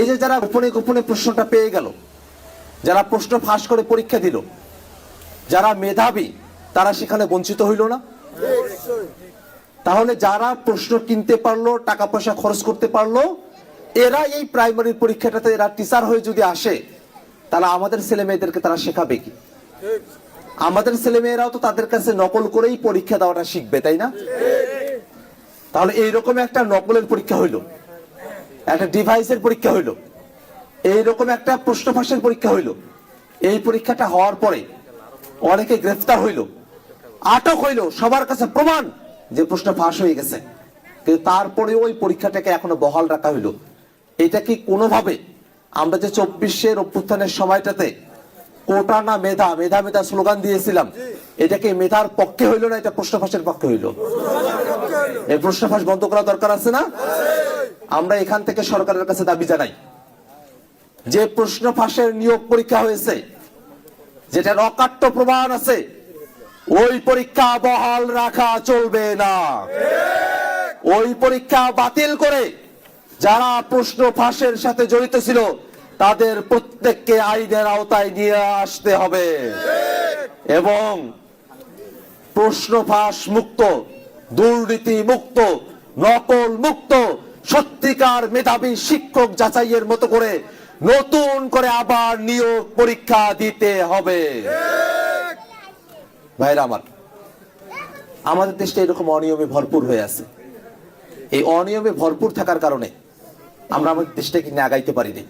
এই যে যারা গোপনে গোপনে প্রশ্নটা পেয়ে গেল, যারা প্রশ্ন ফাঁস করে পরীক্ষা দিল, যারা মেধাবী, তারা সেখানে বঞ্চিত হইল না? তাহলে যারা প্রশ্ন কিনতে পারলো, টাকা পয়সা খরচ করতে পারলো, এরা এই প্রাইমারি পরীক্ষাটাতে এরা টিচার হয়ে যদি আসে, তাহলে আমাদের ছেলে মেয়েদেরকে তারা শেখাবে কি? আমাদের ছেলে মেয়েরাও তো তাদের কাছে নকল করেই পরীক্ষা দেওয়াটা শিখবে, তাই না? তাহলে এইরকম একটা নকলের পরীক্ষা হইলো, একটা ডিভাইসের পরীক্ষা হইলো, এইরকম একটা প্রশ্ন ফাঁসের পরীক্ষা হইলো। এই পরীক্ষাটা হওয়ার পরে অনেকে গ্রেফতার হইল, আটক হইল, সবার কাছে প্রমাণ যে প্রশ্ন ফাঁস হয়ে গেছে, কিন্তু তারপরে ওই পরীক্ষাটাকে এখনো বহাল রাখা হইলো। এটা কি কোনোভাবে আমরা যে 24-এর অভ্যুত্থানের সময়টাতে কোটা না মেধা, মেধা মেধা স্লোগান দিয়েছিলাম, এটা কি মেধার পক্ষে হইলো না এটা প্রশ্ন ফাঁসের পক্ষে হইলো? এই প্রশ্ন ফাঁস বন্ধ করা দরকার আছে না? আমরা এখান থেকে সরকারের কাছে দাবি জানাই যে প্রশ্ন ফাঁসের নিয়োগ পরীক্ষা হয়েছে, যেটার অকাট্য প্রমাণ আছে, ওই পরীক্ষা বহাল রাখা চলবে না। ওই পরীক্ষা বাতিল করে যারা প্রশ্ন ফাঁসের সাথে জড়িত ছিল তাদের প্রত্যেককে আইনের আওতায় নিয়ে আসতে হবে এবং প্রশ্ন ফাঁস মুক্ত, দুর্নীতি মুক্ত, নকল মুক্ত, সত্যিকার মেধাবী শিক্ষক যাচাইয়ের মতো করে নতুন করে আবার নিয়োগ পরীক্ষা দিতে হবে। ভাইরা আমার, আমাদের দেশটা এরকম অনিয়মে ভরপুর হয়ে আছে। এই অনিয়মে ভরপুর থাকার কারণে আমরা আমাদের দেশটাকে নিয়ে আগাইতে পারিনি।